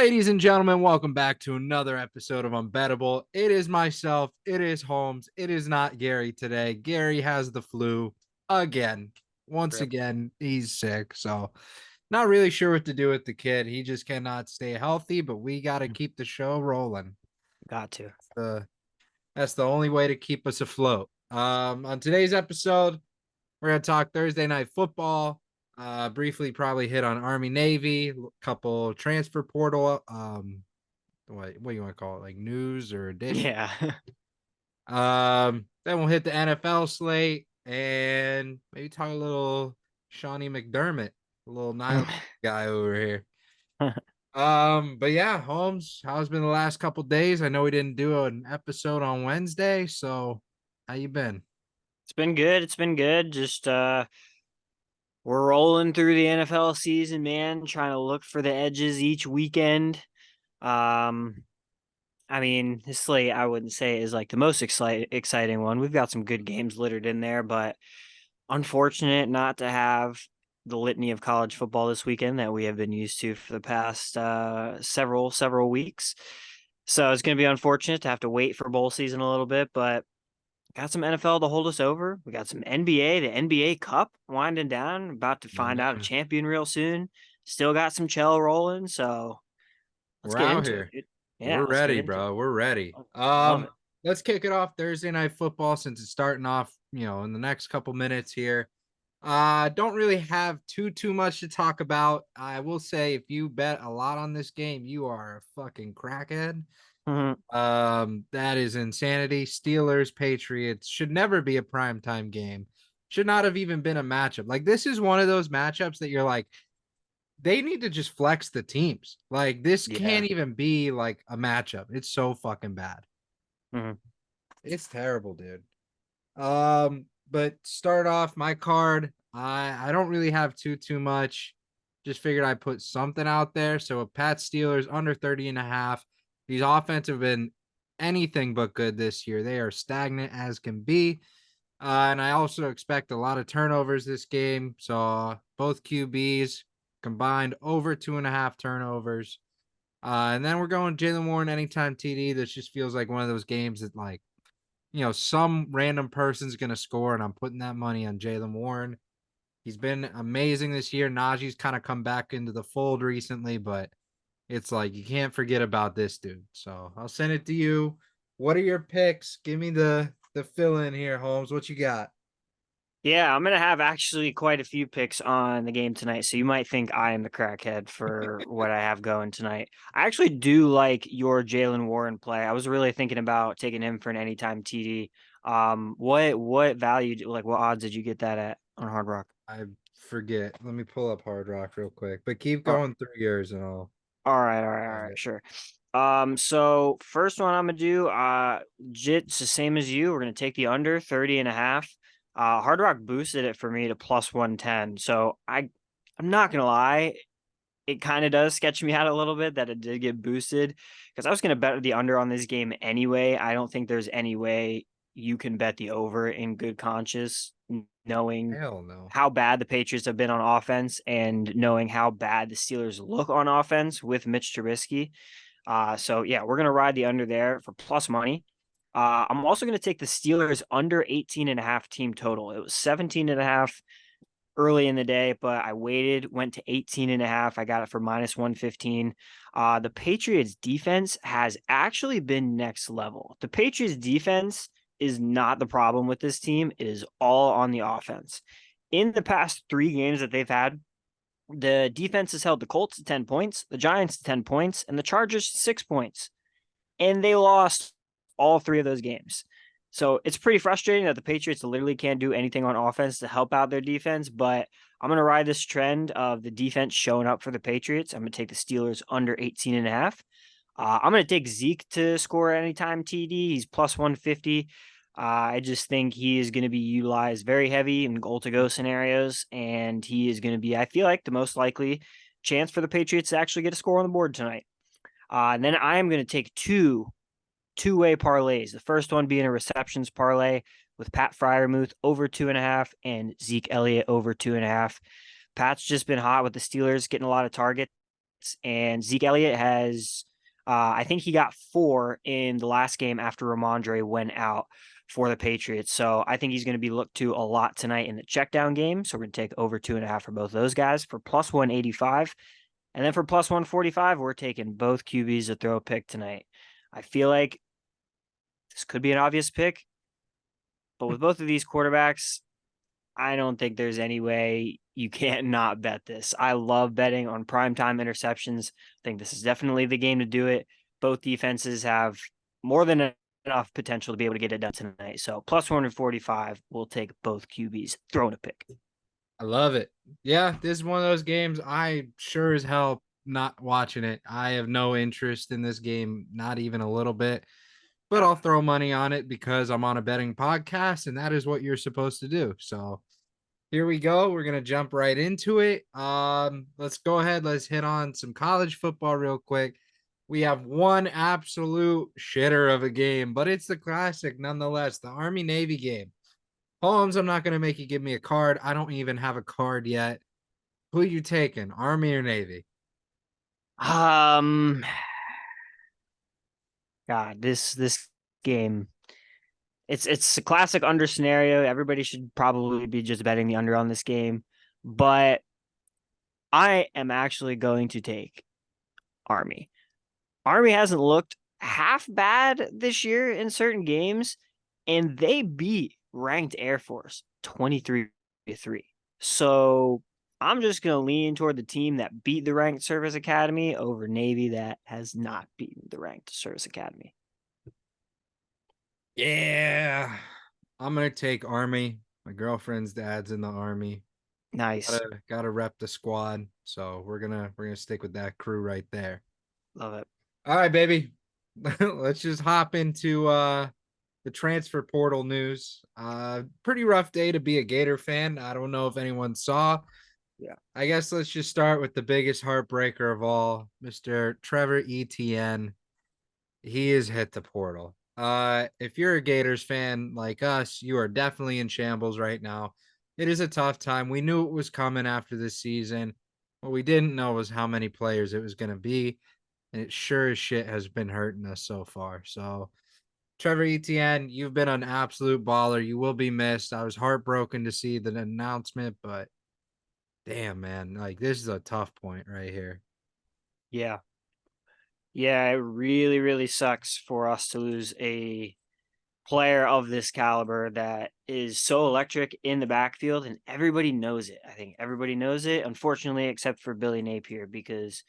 Ladies and gentlemen, welcome back to another episode of Unbettable. It is myself, it is Holmes, it is not Gary today. Gary has the flu again. Once Rip. again, he's sick. So, not really sure what to do with the kid. He just cannot stay healthy, but we got to keep the show rolling. Got to. Uh, that's the only way to keep us afloat. On today's episode, we're going to talk Thursday night football. Briefly, probably hit on Army Navy, couple transfer portal. What you want to call it, like news or addition. Yeah. Then we'll hit the NFL slate and maybe talk a little Shawnee McDermott, a little Nile guy over here. But yeah, Holmes, how's been the last couple days? I know we didn't do an episode on Wednesday, so how you been? It's been good. It's been good. Just we're rolling through the NFL season, man, trying to look for the edges each weekend. Um I mean, this slate I wouldn't say is like the most exciting one. We've got some good games littered in there, but unfortunate not to have the litany of college football this weekend that we have been used to for the past several weeks. So it's going to be unfortunate to have to wait for bowl season a little bit, but got some NFL to hold us over. We got some NBA, the NBA Cup winding down. About to find out a Yeah, champion real soon. Still got some chell rolling, so let's we're get out into it, here. dude. Yeah, We're let's get ready, into it. bro. We're ready. Love it. Let's kick it off Thursday night football since it's starting off, in the next couple minutes here. Don't really have too much to talk about. I will say if you bet a lot on this game, you are a fucking crackhead. Mhm. That is insanity. Steelers, Patriots should never be a primetime game. Should not have even been a matchup. Like this is one of those matchups that you're like, they need to just flex the teams. Like this Yeah. can't even be like a matchup. It's so fucking bad. Mhm. It's terrible, dude. But start off my card. I don't really have too much. Just figured I'd put something out there. So a Pat Steelers under 30 and a half. These offense have been anything but good this year. They are stagnant as can be. And I also expect a lot of turnovers this game. So both QBs combined over 2.5 turnovers. And then we're going Jalen Warren anytime TD. This just feels like one of those games that like some random person's going to score, and I'm putting that money on Jalen Warren. He's been amazing this year. Najee's kind of come back into the fold recently, but it's like you can't forget about this dude. So I'll send it to you. What are your picks? Give me the fill in here, Holmes. What you got? Yeah, I'm gonna have actually quite a few picks on the game tonight, so you might think I am the crackhead for what I have going tonight. I actually do like your Jalen Warren play. I was really thinking about taking him for an anytime TD. What value, like what odds did you get that at on Hard Rock? I forget. Let me pull up Hard Rock real quick, but keep All going through yours and I'll all find right, it. sure. So first one I'm gonna do, Jits the same as you. We're gonna take the under 30 and a half. Hard Rock boosted it for me to plus 110. So I'm not gonna lie, it kind of does sketch me out a little bit that it did get boosted because I was gonna bet the under on this game anyway. I don't think there's any way you can bet the over in good conscience, knowing Hell no. how bad the Patriots have been on offense and knowing how bad the Steelers look on offense with Mitch Trubisky. So yeah, we're gonna ride the under there for plus money. I'm also gonna take the Steelers under 18 and a half team total. It was 17 and a half early in the day, but I waited, went to 18 and a half. I got it for minus 115. The Patriots defense has actually been next level. The Patriots defense is not the problem with this team. It is all on the offense. In the past 3 games that they've had, the defense has held the Colts to 10 points, the Giants to 10 points, and the Chargers to 6 points. And they lost all 3 of those games. So it's pretty frustrating that the Patriots literally can't do anything on offense to help out their defense. But I'm going to ride this trend of the defense showing up for the Patriots. I'm going to take the Steelers under 18 and a half. I'm going to take Zeke to score anytime TD. He's plus 150. I just think he is going to be utilized very heavy in goal to go scenarios. And he is going to be, I feel like, the most likely chance for the Patriots to actually get a score on the board tonight. And then I am going to take two-way parlays. The first one being a receptions parlay with Pat Fryermuth over 2.5 and Zeke Elliott over 2.5. Pat's just been hot with the Steelers, getting a lot of targets. and Zeke Elliott has, I think he got 4 in the last game after Ramondre went out for the Patriots. So I think he's going to be looked to a lot tonight in the check down game. So we're going to take over 2.5 for both those guys for plus 185. And then for plus 145, we're taking both QBs to throw a pick tonight. I feel like this could be an obvious pick, but with both of these quarterbacks, I don't think there's any way you can't not bet this. I love betting on primetime interceptions. I think this is definitely the game to do it. Both defenses have more than enough potential to be able to get it done tonight. So plus 145, we'll take both QBs throwing a pick. I love it. Yeah, this is one of those games I sure as hell not watching it. I have no interest in this game, not even a little bit. But I'll throw money on it because I'm on a betting podcast, and that is what you're supposed to do. So here we go. We're gonna jump right into it. Let's go ahead. Let's hit on some college football real quick. We have one absolute shitter of a game, but it's the classic nonetheless. The Army Navy game. Holmes, I'm not gonna make you give me a card. I don't even have a card yet. Who you taking, Army or Navy? Um, God, this game, it's a classic under scenario. Everybody should probably be just betting the under on this game, but I am actually going to take Army. Army hasn't looked half bad this year in certain games, and they beat ranked Air Force 23-3. So I'm just going to lean toward the team that beat the ranked Service Academy over Navy that has not beaten the ranked Service Academy. Yeah, I'm gonna take Army. My girlfriend's dad's in the Army. Nice. Gotta rep the squad. So we're gonna stick with that crew right there. Love it. All right, baby. Let's just hop into the transfer portal news. Pretty rough day to be a Gator fan. I don't know if anyone saw. Yeah. I guess let's just start with the biggest heartbreaker of all, Mr. Trevor Etienne. He is hit the portal. If you're a Gators fan like us, you are definitely in shambles right now. It is a tough time. We knew it was coming after this season. What we didn't know was how many players it was going to be. And it sure as shit has been hurting us so far. So, Trevor Etienne, you've been an absolute baller. You will be missed. I was heartbroken to see the announcement, but damn, man, like this is a tough point right here. Yeah. Yeah, it really, really sucks for us to lose a player of this caliber that is so electric in the backfield, and everybody knows it. I think everybody knows it, unfortunately, except for Billy Napier, because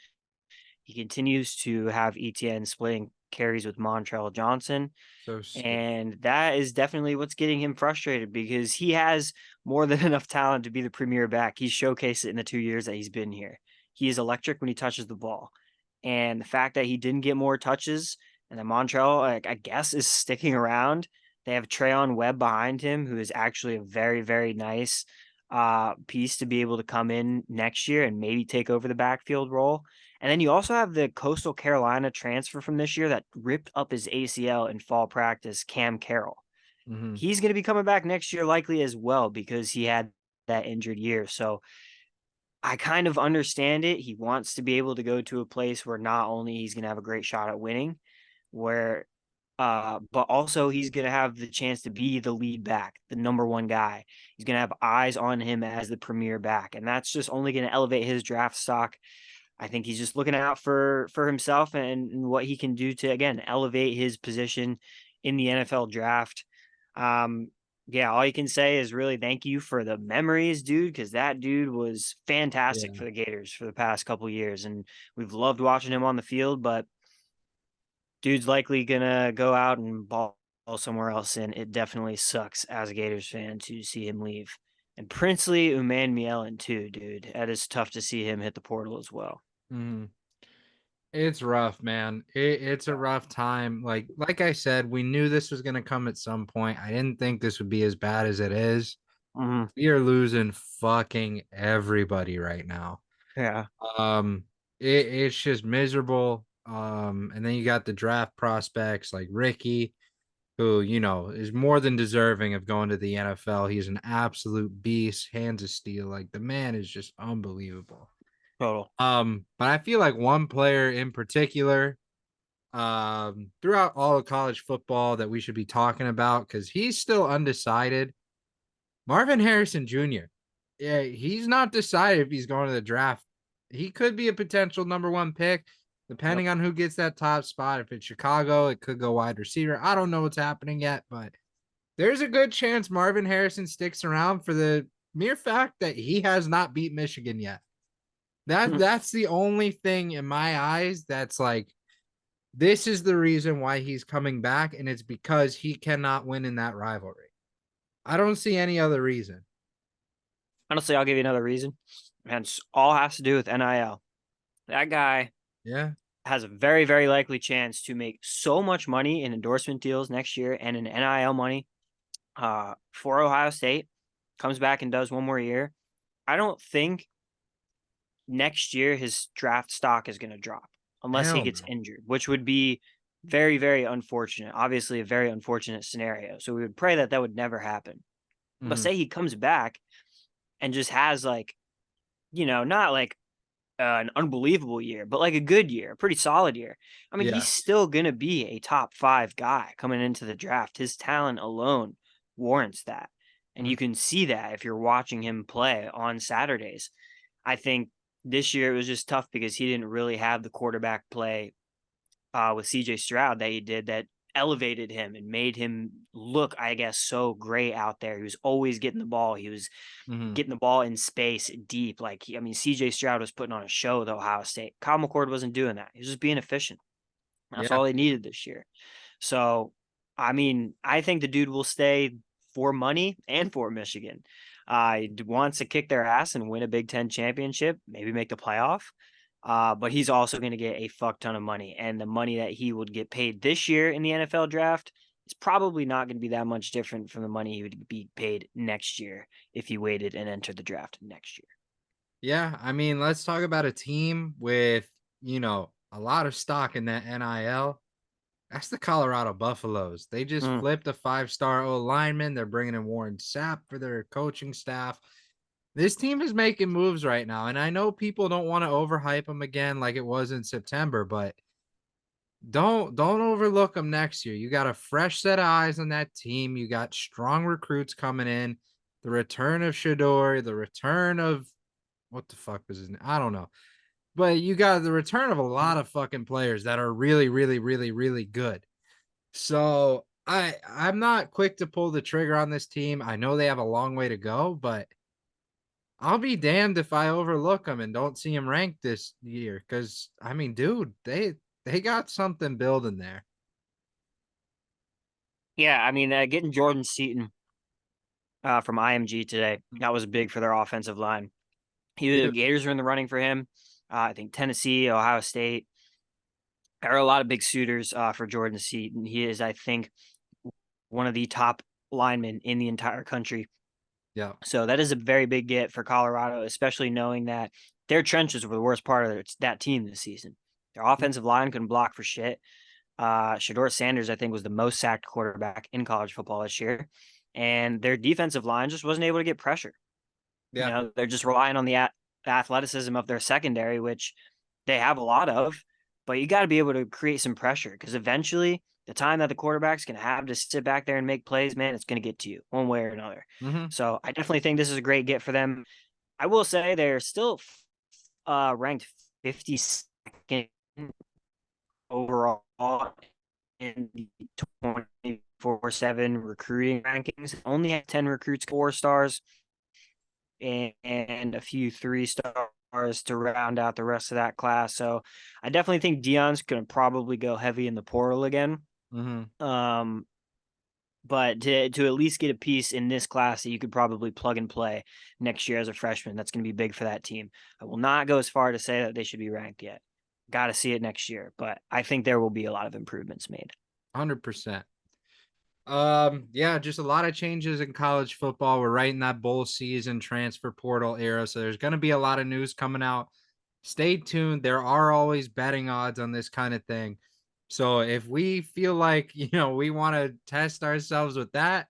he continues to have ETN splitting carries with Montrell Johnson. So stupid. And that is definitely what's getting him frustrated because he has more than enough talent to be the premier back. He's showcased it in the 2 years that he's been here. He is electric when he touches the ball. And the fact that he didn't get more touches and that Montrell, I guess, is sticking around. They have Treyon Webb behind him, who is actually a very, very nice piece to be able to come in next year and maybe take over the backfield role. And then you also have the Coastal Carolina transfer from this year that ripped up his ACL in fall practice, Cam Carroll. Mm-hmm. He's going to be coming back next year likely as well because he had that injured year. So I kind of understand it. He wants to be able to go to a place where not only he's going to have a great shot at winning, where but also he's going to have the chance to be the lead back, the number one guy. He's going to have eyes on him as the premier back, and that's just only going to elevate his draft stock. I think he's just looking out for himself and what he can do to, again, elevate his position in the NFL draft. Yeah, all you can say is really thank you for the memories, dude, because that dude was fantastic Yeah. for the Gators for the past couple of years, and we've loved watching him on the field. But dude's likely gonna go out and ball somewhere else, and it definitely sucks as a Gators fan to see him leave. And Princely Uman too, dude. That is tough to see him hit the portal as well. Mm-hmm. It's rough, man. It's a rough time. Like I said, we knew this was gonna come at some point. I didn't think this would be as bad as it is. Mm-hmm. We are losing fucking everybody right now. Yeah. Um, it's just miserable. And then you got the draft prospects like Ricky, who is more than deserving of going to the NFL. He's an absolute beast, hands of steel. Like the man is just unbelievable. Total. But I feel like one player in particular, throughout all of college football that we should be talking about because he's still undecided. Marvin Harrison Jr. Yeah, he's not decided if he's going to the draft. He could be a potential number one pick, Yep. depending on who gets that top spot. If it's Chicago, it could go wide receiver. I don't know what's happening yet, but there's a good chance Marvin Harrison sticks around for the mere fact that he has not beat Michigan yet. That's the only thing in my eyes that's like this is the reason why he's coming back, and it's because he cannot win in that rivalry. I don't see any other reason. Honestly, I'll give you another reason. And it's all has to do with NIL. That guy Yeah. has a very, very likely chance to make so much money in endorsement deals next year and in NIL money for Ohio State. Comes back and does one more year. I don't think next year his draft stock is going to drop unless he Hell gets no. injured, which would be very, very unfortunate. Obviously, a very unfortunate scenario. So we would pray that that would never happen. But Mhm. say he comes back and just has like, not like an unbelievable year, but like a good year, a pretty solid year. I mean, he's Yeah. still going to be a top 5 guy coming into the draft. His talent alone warrants that. And Mhm. you can see that if you're watching him play on Saturdays. I think this year it was just tough because he didn't really have the quarterback play with CJ Stroud that he did that elevated him and made him look, I guess, so great out there. He was always getting the ball. He was Mhm. getting the ball in space deep. Like, I mean, CJ Stroud was putting on a show with Ohio State. Kyle McCord wasn't doing that. He was just being efficient. That's Yeah. all they needed this year. So, I mean, I think the dude will stay for money and for Michigan. He wants to kick their ass and win a Big Ten championship, maybe make the playoff. But he's also going to get a fuck ton of money. And the money that he would get paid this year in the NFL draft is probably not going to be that much different from the money he would be paid next year if he waited and entered the draft next year. Yeah. I mean, let's talk about a team with, a lot of stock in that NIL. That's the Colorado Buffaloes. They just Mm. flipped a five-star O lineman. They're bringing in Warren Sapp for their coaching staff. This team is making moves right now, and I know people don't want to overhype them again like it was in September, but don't overlook them next year. You got a fresh set of eyes on that team. You got strong recruits coming in. The return of Shador, the return of what the fuck was his name? I don't know. But you got the return of a lot of fucking players that are really, really, really, really good. So I'm not quick to pull the trigger on this team. I know they have a long way to go, but I'll be damned if I overlook them and don't see them ranked this year. Because I mean, dude, they got something building there. Yeah, I mean, getting Jordan Seaton from IMG today, that was big for their offensive line. The Dude, Gators are in the running for him. I think Tennessee, Ohio State. There are a lot of big suitors for Jordan Seaton. He is, I think, one of the top linemen in the entire country. yeah. So that is a very big get for Colorado, especially knowing that their trenches were the worst part of that team this season. Their offensive line couldn't block for shit. Shador Sanders, I think, was the most sacked quarterback in college football this year. And their defensive line just wasn't able to get pressure. Yeah. They're just relying on the athleticism of their secondary, which they have a lot of, but you got to be able to create some pressure because eventually the time that the quarterback's going to have to sit back there and make plays, man, it's going to get to you one way or another. Mm-hmm. So I definitely think this is a great get for them. I will say they're still ranked 52nd overall in the 24/7 recruiting rankings. Only have 10 recruits 4 stars and a few 3 stars to round out the rest of that class. So I definitely think Dion's going to probably go heavy in the portal again. Mm-hmm. Um, but to at least get a piece in this class that you could probably plug and play next year as a freshman, that's going to be big for that team. I will not go as far to say that they should be ranked yet. Got to see it next year, but I think there will be a lot of improvements made. 100%. Yeah, just a lot of changes in college football. We're right in that bowl season transfer portal era. So there's going to be a lot of news coming out. Stay tuned. There are always betting odds on this kind of thing. So if we feel like, we want to test ourselves with that,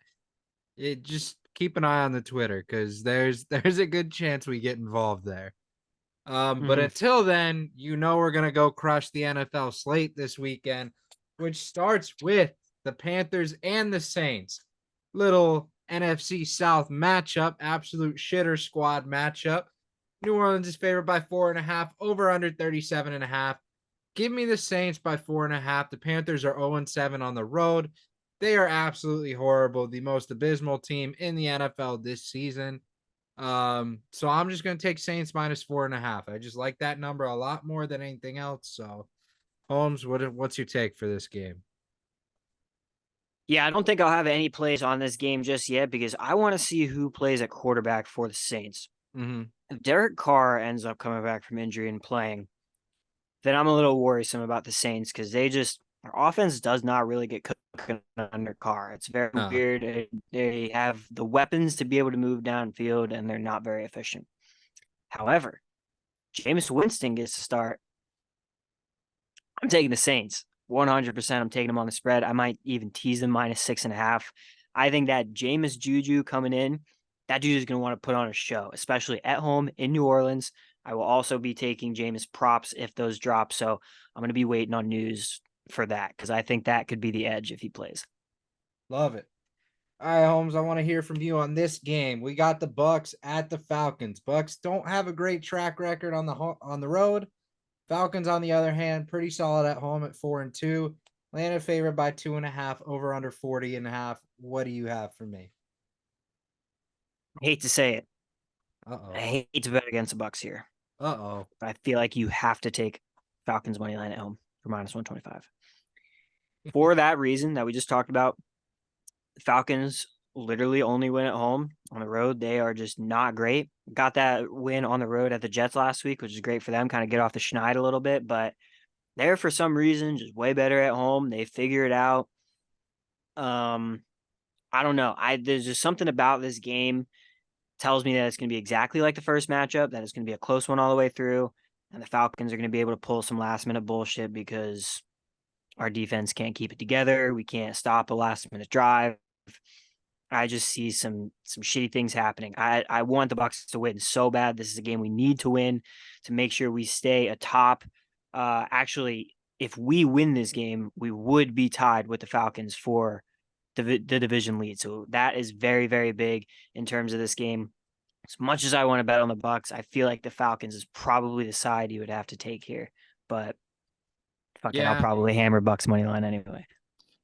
just keep an eye on the Twitter because there's there's a good chance we get involved there. But until then, we're gonna go crush the NFL slate this weekend, which starts with the Panthers and the Saints. Little NFC South matchup, absolute shitter squad matchup. New Orleans is favored by 4.5, over under 37.5. Give me the Saints by 4.5. The Panthers are 0-7 on the road. They are absolutely horrible, the most abysmal team in the NFL this season. So I'm just gonna take Saints minus 4.5. I just like that number a lot more than anything else. So, Holmes, what's your take for this game? Yeah, I don't think I'll have any plays on this game just yet because I want to see who plays at quarterback for the Saints. Mm-hmm. If Derek Carr ends up coming back from injury and playing, then I'm a little worrisome about the Saints because their offense does not really get cooking under Carr. It's very No. weird. They have the weapons to be able to move downfield, and they're not very efficient. However, Jameis Winston gets to start. I'm taking the Saints. 100%. I'm taking them on the spread. I might even tease them minus 6.5. I think that Jameis Juju coming in, that dude is going to want to put on a show, especially at home in New Orleans. I will also be taking Jameis props if those drop. So I'm going to be waiting on news for that because I think that could be the edge if he plays. Love it. All right, Holmes, I want to hear from you on this game. We got the Bucks at the Falcons. Bucks don't have a great track record on the road. Falcons, on the other hand, pretty solid at home at 4-2. Landed favored by 2.5, over under 40.5. What do you have for me? I hate to say it. I Uh-oh. hate to bet against the Bucks here. Uh-oh. But I feel like you have to take Falcons money line at home for minus 125. For that reason that we just talked about, Falcons literally only win at home. On the road, they are just not great. Got that win on the road at the Jets last week, which is great for them, kind of get off the schneid a little bit, but they're for some reason just way better at home. They figure it out. I don't know. There's just something about this game tells me that it's going to be exactly like the first matchup, that it's going to be a close one all the way through, and the Falcons are going to be able to pull some last minute bullshit because our defense can't keep it together. We can't stop a last minute drive. I just see some shitty things happening. I want the Bucks to win so bad. This is a game we need to win to make sure we stay atop. Actually, if we win this game, we would be tied with the Falcons for the division lead. So that is very, very big in terms of this game. As much as I want to bet on the Bucks, I feel like the Falcons is probably the side you would have to take here. But fuck it, I'll Yeah, probably hammer Bucks money line anyway.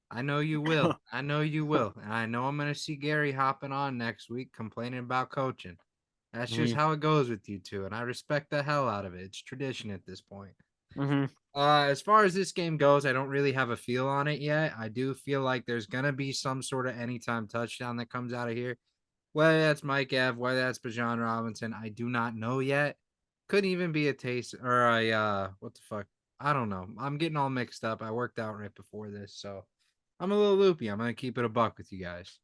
I know you will. I know you will. And I know I'm going to see Gary hopping on next week complaining about coaching. That's just Mm-hmm. how it goes with you two, and I respect the hell out of it. It's tradition at this point. Mm-hmm. As far as this game goes, I don't really have a feel on it yet. I do feel like there's gonna be some sort of anytime touchdown that comes out of here. Whether that's Mike Ev, whether that's Bijan Robinson, I do not know yet. Could even be a taste or a what the fuck? I don't know. I'm getting all mixed up. I worked out right before this, so I'm a little loopy. I'm gonna keep it a buck with you guys.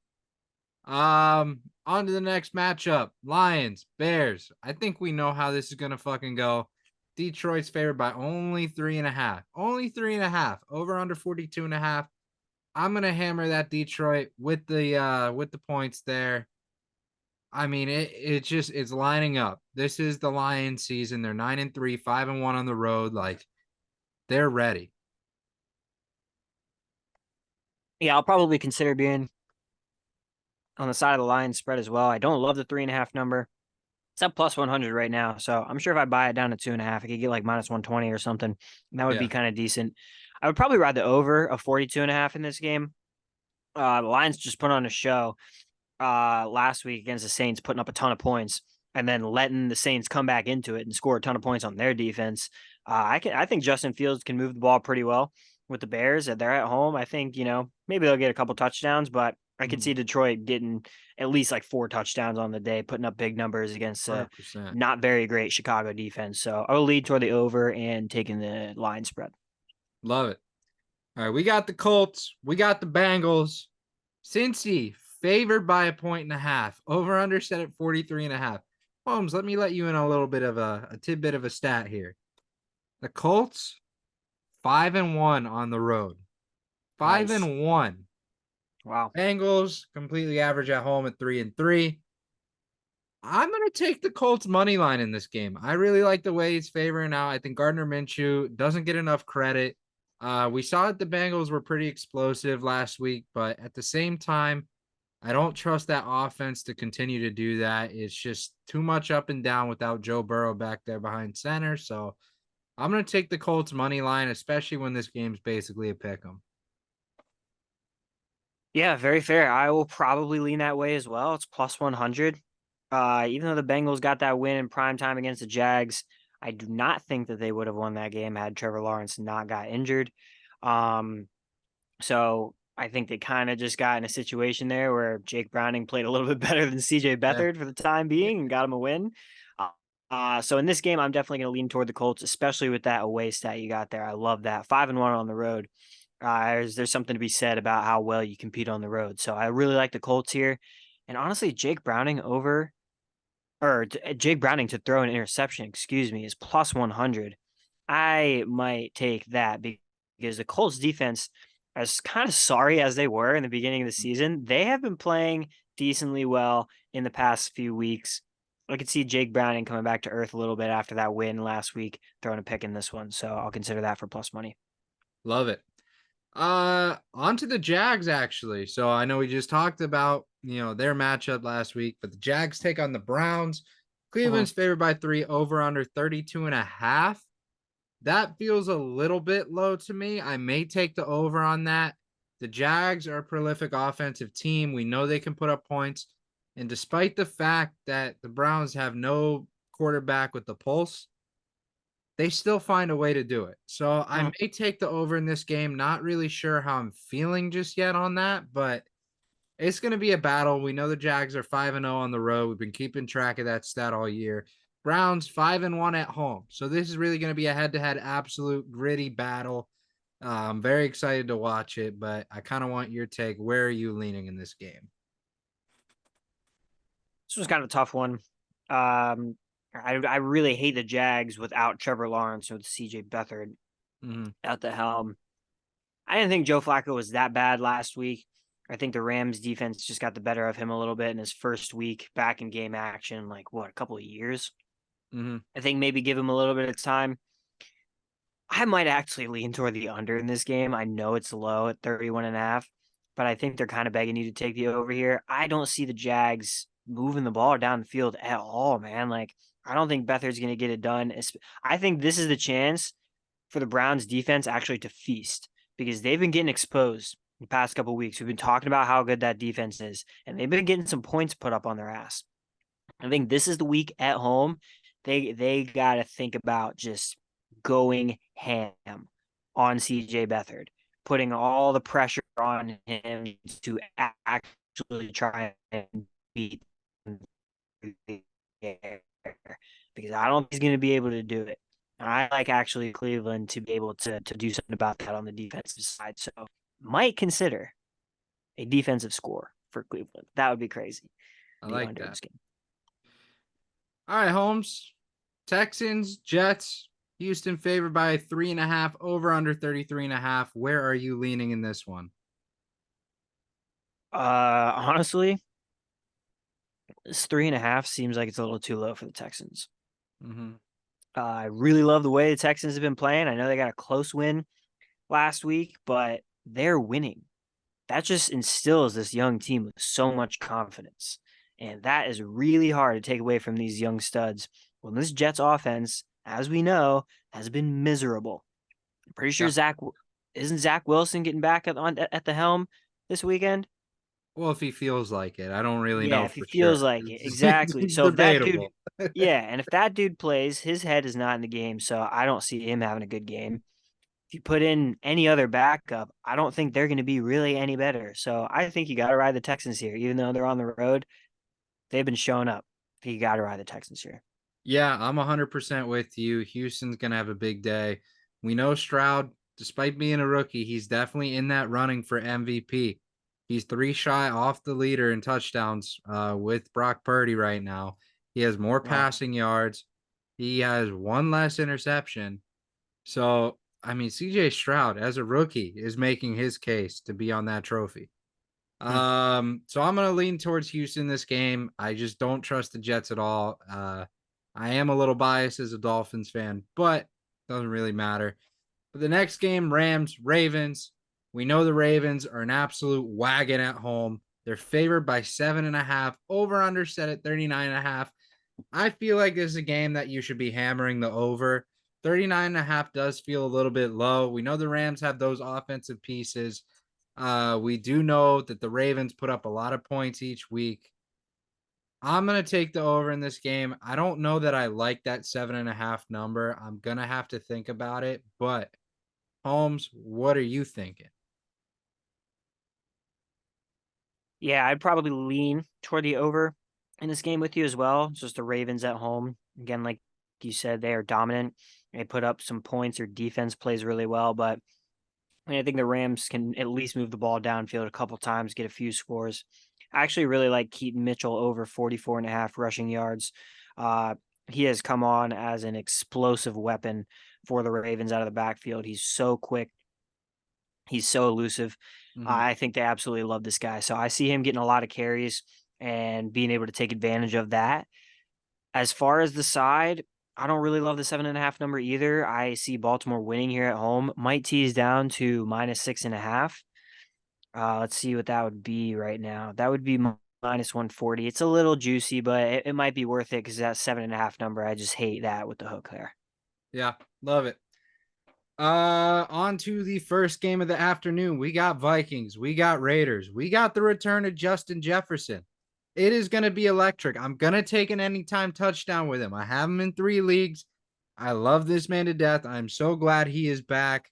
On to the next matchup. Lions, Bears. I think we know how this is gonna fucking go. Detroit's favored by only 3.5. Only 3.5. Over under 42.5. I'm gonna hammer that Detroit with the points there. I mean, it's lining up. This is the Lions season. They're 9-3, 5-1 on the road. Like, they're ready. Yeah, I'll probably consider being on the side of the Lions spread as well. I don't love the 3.5 number. It's at plus 100 right now. So I'm sure if I buy it down to 2.5, I could get like minus 120 or something. And that would be Yeah. kind of decent. I would probably ride the over of 42.5 in this game. The Lions just put on a show last week against the Saints, putting up a ton of points and then letting the Saints come back into it and score a ton of points on their defense. I think Justin Fields can move the ball pretty well with the Bears. They're at home. I think, maybe they'll get a couple touchdowns, but I could see Detroit getting at least like 4 touchdowns on the day, putting up big numbers against a 100%. not very great Chicago defense. So I'll lead toward the over and taking the line spread. Love it. All right, we got the Colts. We got the Bengals. Cincy favored by 1.5. Over under set at 43.5. Holmes, let me let you in a little bit of a tidbit of a stat here. The Colts 5-1 on the road. Five Nice. and one. Wow. Bengals completely average at home at 3-3. I'm going to take the Colts money line in this game. I really like the way he's favoring out. I think Gardner Minshew doesn't get enough credit. We saw that the Bengals were pretty explosive last week, but at the same time, I don't trust that offense to continue to do that. It's just too much up and down without Joe Burrow back there behind center. So I'm going to take the Colts money line, especially when this game's basically a pick 'em. Yeah, very fair. I will probably lean that way as well. It's plus 100. Even though the Bengals got that win in prime time against the Jags, I do not think that they would have won that game had Trevor Lawrence not got injured. Um, so I think they kind of just got in a situation there where Jake Browning played a little bit better than CJ Yeah. Beathard for the time being and got him a win. So in this game, I'm definitely going to lean toward the Colts, especially with that away stat you got there. I love that 5-1 on the road. There's something to be said about how well you compete on the road. So I really like the Colts here. And honestly, Jake Browning to throw an interception, excuse me, is plus 100. I might take that because the Colts defense, as kind of sorry as they were in the beginning of the season, they have been playing decently well in the past few weeks. I could see Jake Browning coming back to earth a little bit after that win last week, throwing a pick in this one. So I'll consider that for plus money. Love it. On to the Jags actually. So I know we just talked about, their matchup last week, but the Jags take on the Browns. Mhm. Cleveland's favored by 3, over under 32.5. That feels a little bit low to me. I may take the over on that. The Jags are a prolific offensive team. We know they can put up points. And despite the fact that the Browns have no quarterback with the pulse, they still find a way to do it. So I Mhm. may take the over in this game. Not really sure how I'm feeling just yet on that, but it's going to be a battle. We know the Jags are 5-0 on the road. We've been keeping track of that stat all year. Browns 5-1 at home. So this is really going to be a head-to-head absolute gritty battle. I'm very excited to watch it, but I kind of want your take. Where are you leaning in this game? This was kind of a tough one. I really hate the Jags without Trevor Lawrence or CJ Beathard Mhm. at the helm. I didn't think Joe Flacco was that bad last week. I think the Rams defense just got the better of him a little bit in his first week back in game action, like what, a couple of years. Mhm. I think maybe give him a little bit of time. I might actually lean toward the under in this game. I know it's low at 31.5, but I think they're kind of begging you to take the over here. I don't see the Jags moving the ball down the field at all, man. Like, I don't think Beathard's going to get it done. I think this is the chance for the Browns defense actually to feast because they've been getting exposed the past couple of weeks. We've been talking about how good that defense is, and they've been getting some points put up on their ass. I think this is the week at home. They got to think about just going ham on CJ Beathard, putting all the pressure on him to actually try and beat them because I don't think he's going to be able to do it. And I like actually Cleveland to be able to do something about that on the defensive side. So might consider a defensive score for Cleveland. That would be crazy. I The like under in that. this game. All right, Holmes. Texans, Jets, Houston favored by 3.5, over under 33.5. Where are you leaning in this one? Honestly, this 3.5 seems like it's a little too low for the Texans. Mm-hmm. I really love the way the Texans have been playing. I know they got a close win last week, but they're winning. That just instills this young team with so much confidence. And that is really hard to take away from these young studs when this Jets offense, as we know, has been miserable. I'm pretty sure Yeah. Zach Wilson getting back at the helm this weekend? Well, if he feels like it, I don't really Yeah, know if he for feels sure. like it. Exactly. It's So if that dude, debatable. yeah, and if that dude plays, his head is not in the game. So I don't see him having a good game. If you put in any other backup, I don't think they're going to be really any better. So I think you got to ride the Texans here, even though they're on the road. They've been showing up. You got to ride the Texans here. Yeah, I'm 100% with you. Houston's going to have a big day. We know Stroud, despite being a rookie, he's definitely in that running for MVP. He's 3 shy off the leader in touchdowns with Brock Purdy right now. He has more Wow. passing yards. He has 1 less interception. So, I mean, CJ Stroud, as a rookie, is making his case to be on that trophy. Hmm. So I'm gonna lean towards Houston this game. I just don't trust the Jets at all. I am a little biased as a Dolphins fan, but doesn't really matter. But the next game, Rams, Ravens. We know the Ravens are an absolute wagon at home. They're favored by 7.5. Over under set at 39.5. I feel like this is a game that you should be hammering the over. 39.5 does feel a little bit low. We know the Rams have those offensive pieces. We do know that the Ravens put up a lot of points each week. I'm gonna take the over in this game. I don't know that I like that 7.5 number. I'm gonna have to think about it. But Holmes, what are you thinking? Yeah, I'd probably lean toward the over in this game with you as well. Just the Ravens at home. Again, like you said, they are dominant. They put up some points. Their defense plays really well, but I think the Rams can at least move the ball downfield a couple times, get a few scores. I actually really like Keaton Mitchell over 44.5 rushing yards. Uh, he has come on as an explosive weapon for the Ravens out of the backfield. He's so quick. He's so elusive. Mhm. I think they absolutely love this guy. So I see him getting a lot of carries and being able to take advantage of that. As far as the side, I don't really love the 7.5 number either. I see Baltimore winning here at home. Might tease down to -6.5. Let's see what that would be right now. That would be -140. It's a little juicy, but it might be worth it because that 7.5 number, I just hate that with the hook there. Yeah, love it. On to the first game of the afternoon. We got Vikings, we got Raiders, we got the return of Justin Jefferson. It is going to be electric. I'm going to take an anytime touchdown with him. I have him in 3 leagues. I love this man to death. I'm so glad he is back.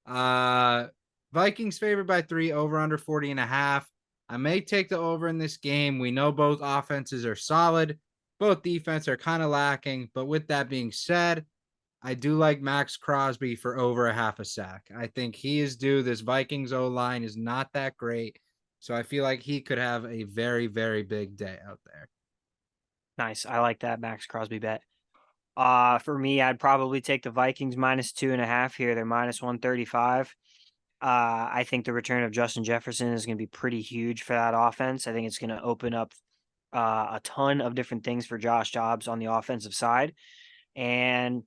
Uh, Vikings favored by 3, over under 40.5. I may take the over in this game. We know both offenses are solid. Both defense are kind of lacking. But with that being said, I do like Max Crosby for over a half a sack. I think he is due. This Vikings O line is not that great. So I feel like he could have a very, very big day out there. Nice. I like that Max Crosby bet. For me, I'd probably take the Vikings -2.5 here. They're -135. I think the return of Justin Jefferson is going to be pretty huge for that offense. I think it's going to open up a ton of different things for Josh Dobbs on the offensive side. And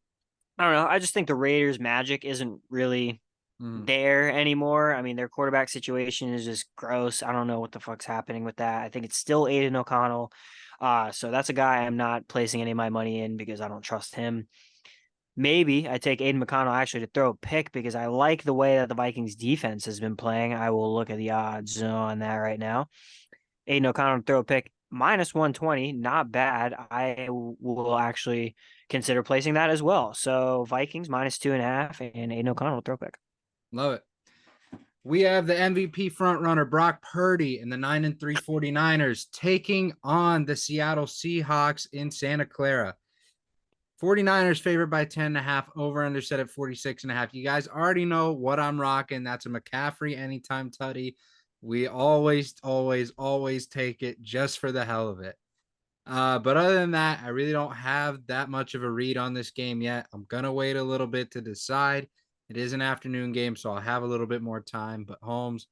I don't know. I just think the Raiders' magic isn't really Mm, there anymore. I mean, their quarterback situation is just gross. I don't know what the fuck's happening with that. I think it's still Aiden O'Connell. So that's a guy I'm not placing any of my money in because I don't trust him. Maybe I take Aiden McConnell actually to throw a pick because I like the way that the Vikings defense has been playing. I will look at the odds on that right now. Aiden O'Connell to throw a pick -120, not bad. Will actually consider placing that as well. So Vikings -2.5 and Aiden O'Connell throw pick. love it. We have the MVP frontrunner Brock Purdy and the 9-3 49ers taking on the Seattle Seahawks in Santa Clara. 49ers favored by 10.5, over under set at 46.5. You guys already know what I'm rocking. That's a McCaffrey anytime tutty. We always, always, always take it just for the hell of it. But other than that, I really don't have that much of a read on this game yet. I'm gonna wait a little bit to decide. It is an afternoon game, so I'll have a little bit more time. But Holmes,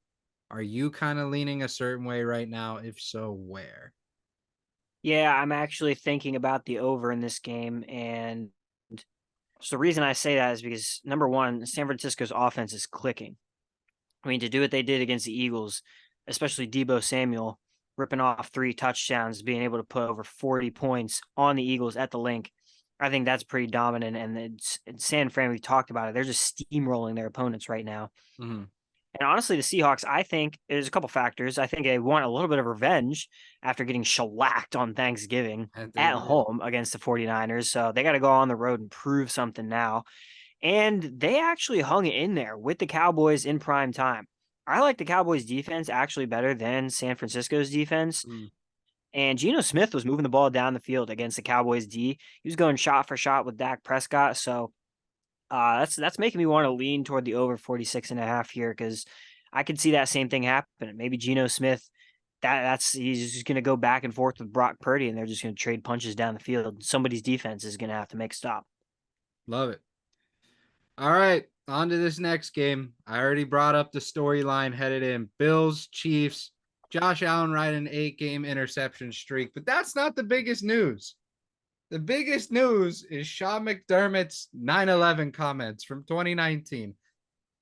are you kind of leaning a certain way right now? If so, where? Yeah, I'm actually thinking about the over in this game. And so the reason I say that is because number one, San Francisco's offense is clicking. I mean, to do what they did against the Eagles, especially Debo Samuel ripping off 3 touchdowns, being able to put over 40 points on the Eagles at the link, I think that's pretty dominant. And San Fran, we talked about it. They're just steamrolling their opponents right now. Mm-hmm. And honestly, the Seahawks, I think there's a couple factors. I think they want a little bit of revenge after getting shellacked on Thanksgiving And they at did. home against the 49ers. So they got to go on the road and prove something now. And they actually hung in there with the Cowboys in prime time. I like the Cowboys defense actually better than San Francisco's defense. Mm, And Geno Smith was moving the ball down the field against the Cowboys D. He was going shot for shot with Dak Prescott. So that's making me want to lean toward the over 46.5 here because I could see that same thing happening. Maybe Geno Smith, that's he's just gonna go back and forth with Brock Purdy and they're just gonna trade punches down the field. Somebody's defense is gonna have to make a stop. love it. All right, on to this next game. I already brought up the storyline headed in Bills, Chiefs. Josh Allen riding an 8-game interception streak, but that's not the biggest news. The biggest news is Sean McDermott's 9/11 comments from 2019.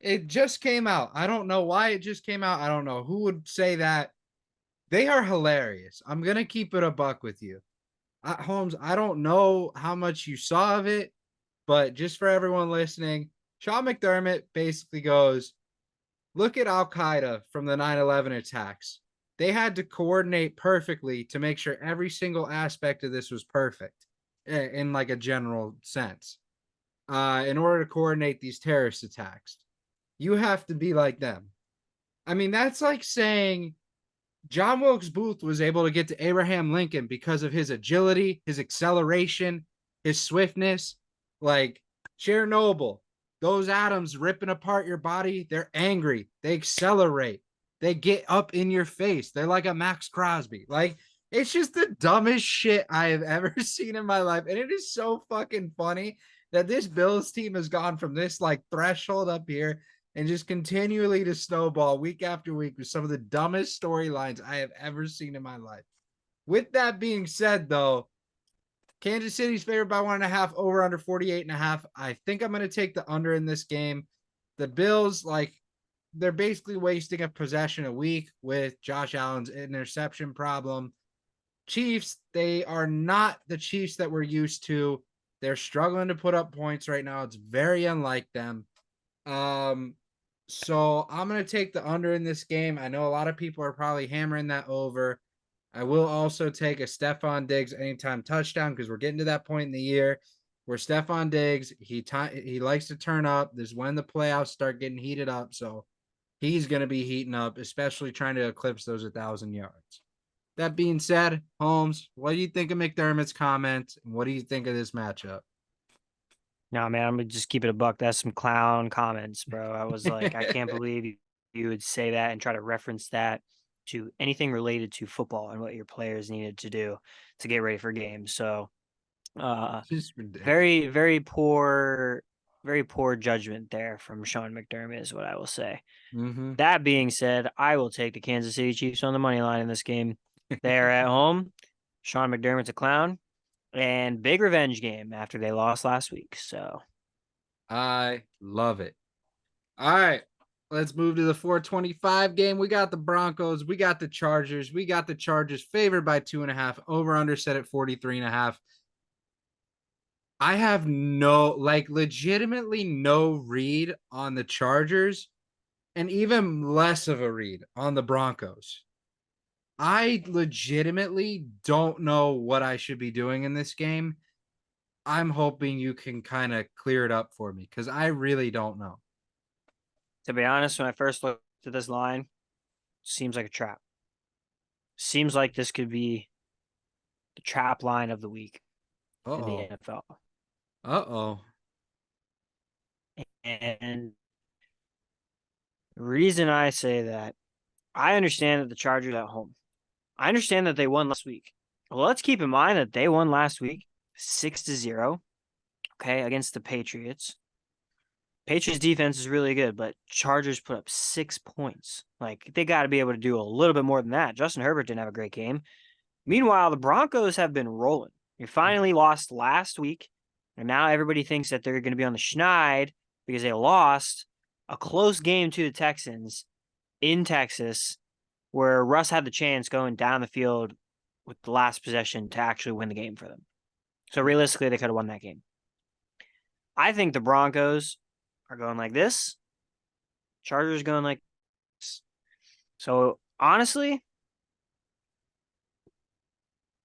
It just came out. I don't know why it just came out. I don't know who would say that. They are hilarious. I'm going to keep it a buck with you. Holmes, I don't know how much you saw of it, but just for everyone listening, Sean McDermott basically goes, look at Al Qaeda from the 9/11 attacks. They had to coordinate perfectly to make sure every single aspect of this was perfect in like a general sense. In order to coordinate these terrorist attacks, you have to be like them. I mean, that's like saying John Wilkes Booth was able to get to Abraham Lincoln because of his agility, his acceleration, his swiftness. Like Chernobyl, those atoms ripping apart your body, they're angry, they accelerate, they get up in your face. They're like a Max Crosby. Like, it's just the dumbest shit I have ever seen in my life. And it is so fucking funny that this Bills team has gone from this like threshold up here and just continually to snowball week after week with some of the dumbest storylines I have ever seen in my life. With that being said, though, Kansas City's favored by 1.5, over under 48.5. I think I'm going to take the under in this game. The Bills, like, they're basically wasting a possession a week with Josh Allen's interception problem. Chiefs, they are not the Chiefs that we're used to. They're struggling to put up points right now. It's very unlike them. So I'm going to take the under in this game. I know a lot of people are probably hammering that over. I will also take a Stephon Diggs anytime touchdown because we're getting to that point in the year where Stephon Diggs, he likes to turn up. This is when the playoffs start getting heated up. So he's going to be heating up, especially trying to eclipse those 1,000 yards. That being said, Holmes, what do you think of McDermott's comments? And what do you think of this matchup? No, man, I'm gonna just keep it a buck. That's some clown comments, bro. I was like, I can't believe you would say that and try to reference that to anything related to football and what your players needed to do to get ready for games. So, Just ridiculous. very poor judgment there from Sean McDermott is what I will say. Mm-hmm. That being said, I will take the Kansas City Chiefs on the money line in this game. They are at home. Sean McDermott's a clown. And big revenge game after they lost last week. So I love it. All right. Let's move to the 425 game. We got the Broncos. We got the Chargers. We got the Chargers favored by 2.5. Over under set at 43.5. I have legitimately no read on the Chargers and even less of a read on the Broncos. I legitimately don't know what I should be doing in this game. I'm hoping you can kind of clear it up for me because I really don't know. to be honest, when I first looked at this line, seems like a trap. Seems like this could be the trap line of the week in the Uh-oh. NFL. Uh-oh. And the reason I say that, I understand that the Chargers are at home. I understand that they won last week. Well, let's keep in mind that they won last week 6-0, okay, against the Patriots. Patriots defense is really good, but Chargers put up 6 points. Like, they got to be able to do a little bit more than that. Justin Herbert didn't have a great game. Meanwhile, the Broncos have been rolling. They finally lost last week, and now everybody thinks that they're going to be on the schneid because they lost a close game to the Texans in Texas, where Russ had the chance going down the field with the last possession to actually win the game for them. So realistically, they could have won that game. I think the Broncos are going like this. Chargers going like this. So honestly,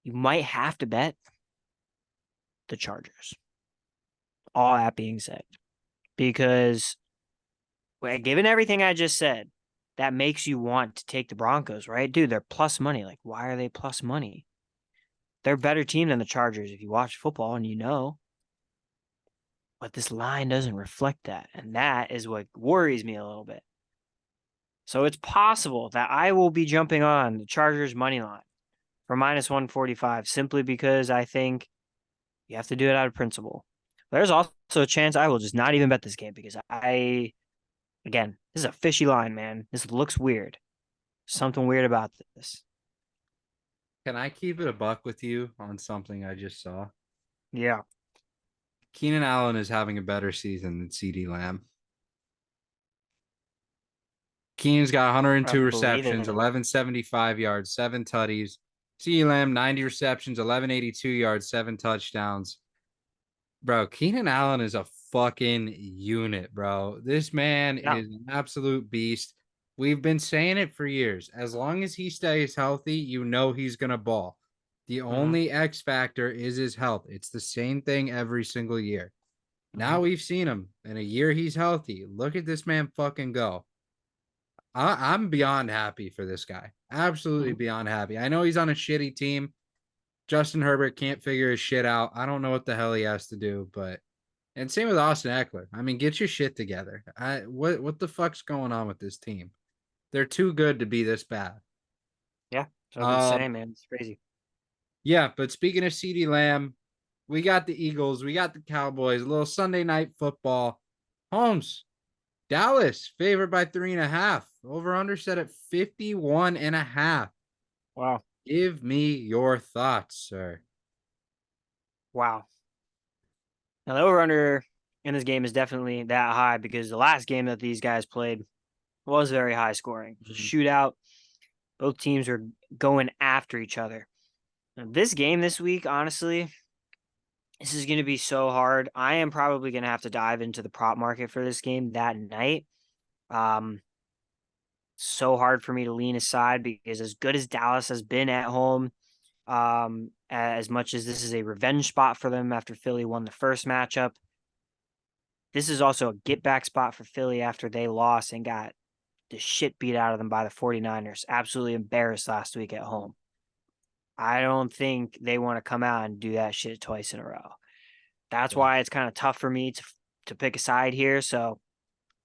you might have to bet the Chargers. All that being said, because given everything I just said, that makes you want to take the Broncos, right? Dude, they're plus money. Like, why are they plus money? They're a better team than the Chargers if you watch football and you know. But this line doesn't reflect that. And that is what worries me a little bit. So it's possible that I will be jumping on the Chargers money line for minus 145 simply because I think you have to do it out of principle. There's also a chance I will just not even bet this game because again, this is a fishy line, man. This looks weird. Something weird about this. Can I keep it a buck with you on something I just saw? Yeah, Keenan Allen is having a better season than CD Lamb. Keenan's got I 102 believe receptions, it. 1175 yards, 7 tutties. CD Lamb 90 receptions, 1182 yards, 7 touchdowns. Bro, Keenan Allen is a fucking unit, bro. This man Yeah. is an absolute beast. We've been saying it for years. As long as he stays healthy, you know he's going to ball. The Mm-hmm. only X factor is his health. It's the same thing every single year. Mm-hmm. Now we've seen him in a year he's healthy. Look at this man fucking go. I'm beyond happy for this guy. Absolutely Mm-hmm. beyond happy. I know he's on a shitty team. Justin Herbert can't figure his shit out. I don't know what the hell he has to do, but and same with Austin Eckler. I mean, get your shit together. What the fuck's going on with this team? They're too good to be this bad. Yeah. So I've been Um, saying, man, it's crazy. yeah, but speaking of CeeDee Lamb, we got the Eagles, we got the Cowboys, a little Sunday night football. Holmes, Dallas favored by 3.5. Over under set at 51.5. Wow. Give me your thoughts, sir. Wow. Now the over under in this game is definitely that high because the last game that these guys played was very high scoring. It was a shootout. Both teams were going after each other. Now, this game this week, honestly, this is going to be so hard. I am probably going to have to dive into the prop market for this game that night. Um, so hard for me to lean aside because as good as Dallas has been at home, as much as this is a revenge spot for them after Philly won the first matchup, this is also a get back spot for Philly after they lost and got the shit beat out of them by the 49ers. Absolutely embarrassed last week at home. I don't think they want to come out and do that shit twice in a row. That's Yeah. why it's kind of tough for me to pick a side here. So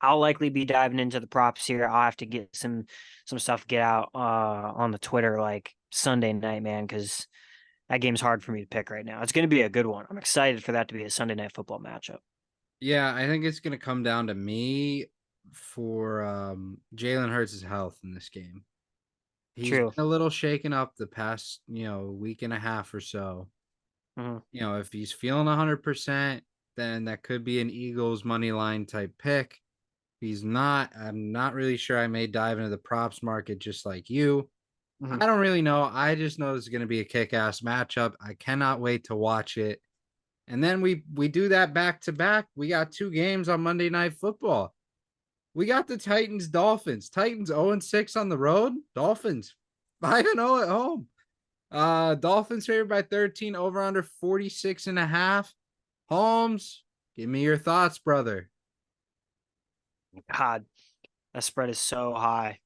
I'll likely be diving into the props here. I'll have to get some stuff get out on the Twitter like Sunday night, man, because that game's hard for me to pick right now. It's going to be a good one. I'm excited for that to be a Sunday night football matchup. Yeah, I think it's gonna come down to me for Jalen Hurts' health in this game. He's True. been a little shaken up the past, week and a half or so. Mm-hmm. If he's feeling 100%, then that could be an Eagles money line type pick. If he's not, I'm not really sure. I may dive into the props market just like you. Mm-hmm. I don't really know. I just know it's going to be a kick-ass matchup. I cannot wait to watch it. And then we do that back to back. We got 2 games on Monday Night Football. We got the Titans Dolphins. Titans 0-6 on the road. Dolphins 5-0 at home. Dolphins favored by 13, over under 46.5. Holmes, give me your thoughts, brother. God, that spread is so high,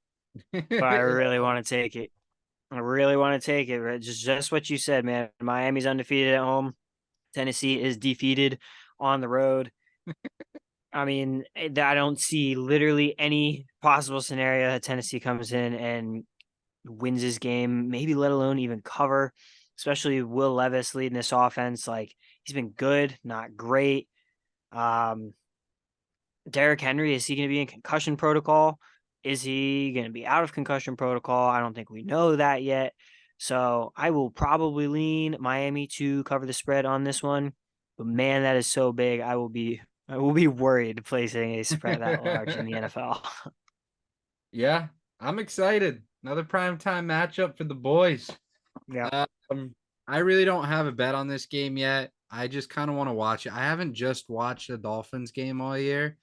but I really want to take it. I really want to take it. Right? Just what you said, man. Miami's undefeated at home. Tennessee is defeated on the road. I mean, I don't see literally any possible scenario that Tennessee comes in and wins this game, maybe let alone even cover, especially Will Levis leading this offense. Like he's been good, not great. Um, Derrick Henry, is he going to be in concussion protocol? Is he going to be out of concussion protocol? I don't think we know that yet. So I will probably lean Miami to cover the spread on this one. But man, that is so big. I will be worried placing a spread that large in the NFL. Yeah, I'm excited. Another primetime matchup for the boys. Yeah. Um, I really don't have a bet on this game yet. I just kind of want to watch it. I haven't just watched a Dolphins game all year.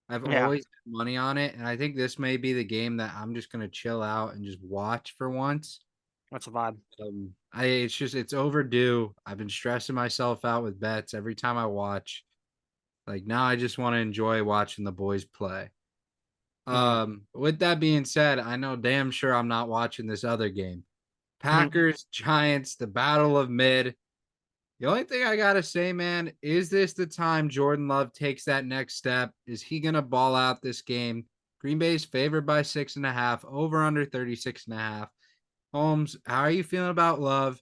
I've Yeah. always had money on it, and I think this may be the game that I'm just gonna chill out and just watch for once. That's a vibe. It's overdue. I've been stressing myself out with bets every time I watch. Like now, I just want to enjoy watching the boys play. Mm-hmm. With that being said, I know damn sure I'm not watching this other game. Packers, Giants, the battle of mid. The only thing I gotta say, man, is this the time Jordan Love takes that next step? Is he gonna ball out this game? Green Bay's favored by 6.5, over under 36.5. Holmes, how are you feeling about Love?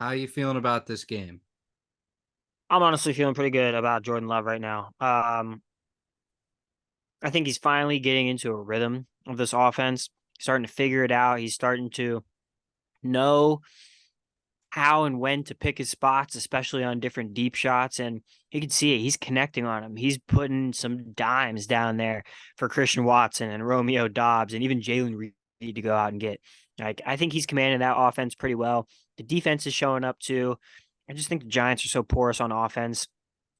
How are you feeling about this game? I'm honestly feeling pretty good about Jordan Love right now. I think he's finally getting into a rhythm of this offense. starting to figure it out. He's starting to know how and when to pick his spots, especially on different deep shots. And you can see it. He's connecting on him. He's putting some dimes down there for Christian Watson and Romeo Dobbs and even Jalen Reed to go out and get. Like, I think he's commanding that offense pretty well. The defense is showing up too. I just think the Giants are so porous on offense,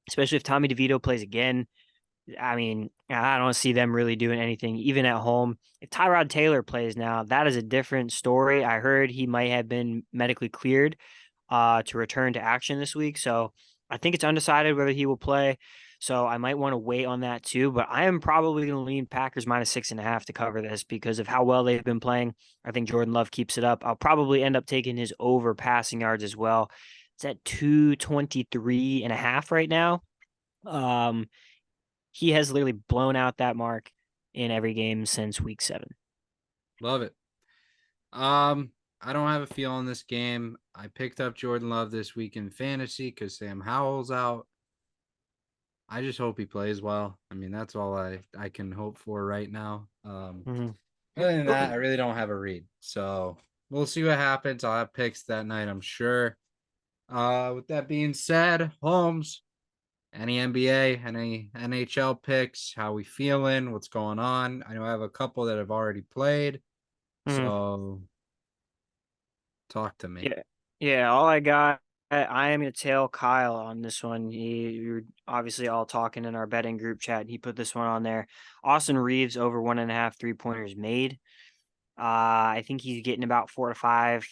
especially if Tommy DeVito plays again. I mean, I don't see them really doing anything, even at home. If Tyrod Taylor plays now, that is a different story. I heard he might have been medically cleared to return to action this week. So I think it's undecided whether he will play. So I might want to wait on that too. But I am probably going to lean Packers -6.5 to cover this because of how well they've been playing. I think Jordan Love keeps it up. I'll probably end up taking his over passing yards as well. It's at 223.5 right now. Um, he has literally blown out that mark in every game since week 7. Love it. I don't have a feel on this game. I picked up Jordan Love this week in fantasy because Sam Howell's out. I just hope he plays well. I mean, that's all I can hope for right now. Mm-hmm. Other than that, I really don't have a read. So we'll see what happens. I'll have picks that night, I'm sure. With that being said, Holmes, any NBA, any NHL picks? How we feeling? What's going on? I know I have a couple that have already played. Mm-hmm. So talk to me. Yeah. Yeah. All I got, I am going to tail Kyle on this one. We were obviously all talking in our betting group chat. He put this one on there. Austin Reeves over 1.5 3-pointers made. I think he's getting about 4 to 5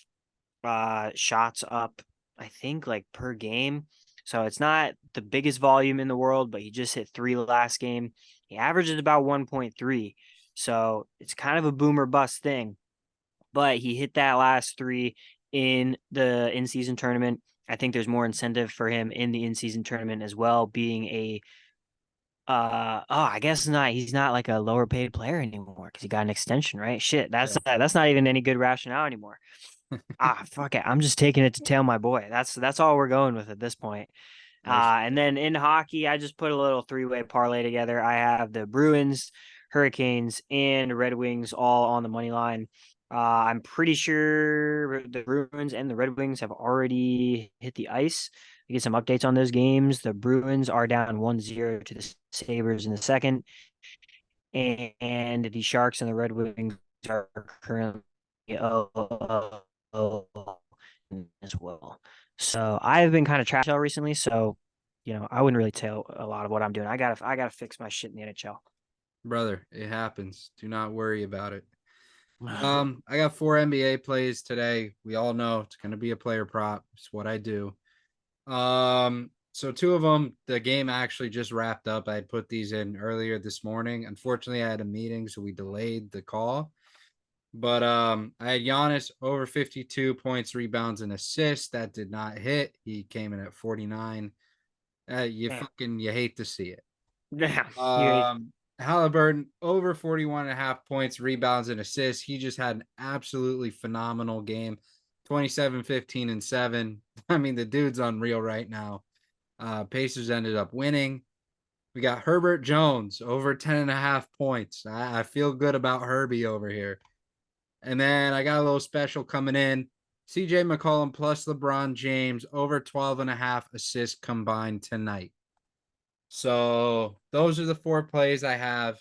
shots up, I think, like per game. So it's not the biggest volume in the world, but he just hit 3 last game. He averages about 1.3. So it's kind of a boomer bust thing. But he hit that last 3 in the in-season tournament. I think there's more incentive for him in the in-season tournament as well, being a I guess not. He's not like a lower paid player anymore because he got an extension, right? Shit, Yeah. that's not even any good rationale anymore. Fuck it. I'm just taking it to tail my boy. That's all we're going with at this point. Nice. And then in hockey, I just put a little 3-way parlay together. I have the Bruins, Hurricanes, and Red Wings all on the money line. I'm pretty sure the Bruins and the Red Wings have already hit the ice. We get some updates on those games. The Bruins are down 1-0 to the Sabres in the second, and the Sharks and the Red Wings are currently as well. So I've been kind of trash out recently, so I wouldn't really tell a lot of what I'm doing. I gotta fix my shit in the NHL. Brother, it happens. Do not worry about it. I got 4 NBA plays today. We all know it's gonna be a player prop. It's what I do. So 2 of them, the game actually just wrapped up. I had put these in earlier this morning. Unfortunately, I had a meeting, so we delayed the call. But I had Giannis over 52 points, rebounds, and assists. That did not hit. He came in at 49. Damn. You hate to see it. Damn. Halliburton over 41 and a half points, rebounds, and assists. He just had an absolutely phenomenal game. 27, 15, and 7. I mean, the dude's unreal right now. Pacers ended up winning. We got Herbert Jones over 10 and a half points. I feel good about Herbie over here. And then I got a little special coming in. CJ McCollum plus LeBron James over 12 and a half assists combined tonight. So those are the 4 plays I have.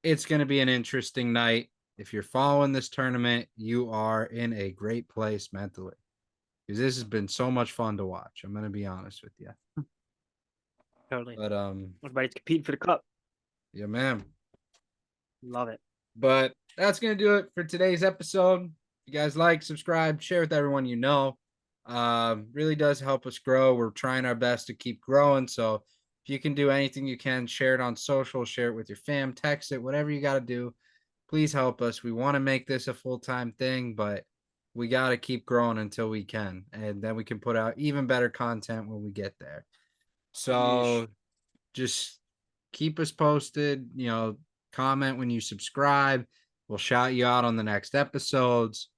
It's going to be an interesting night. If you're following this tournament, you are in a great place mentally because this has been so much fun to watch. I'm going to be honest with you. Totally. But Everybody's competing for the cup. yeah, man. Love it. But that's going to do it for today's episode. If you guys like, subscribe, share with everyone you know. Really does help us grow. We're trying our best to keep growing. So if you can do anything you can, share it on social, share it with your fam, text it, whatever you got to do. Please help us. We want to make this a full-time thing, but we got to keep growing until we can. And then we can put out even better content when we get there. So just keep us posted, comment when you subscribe. We'll shout you out on the next episodes.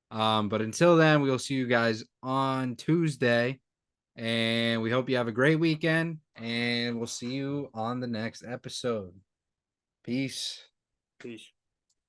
But until then, we'll see you guys on Tuesday. And we hope you have a great weekend. And we'll see you on the next episode. Peace. Peace.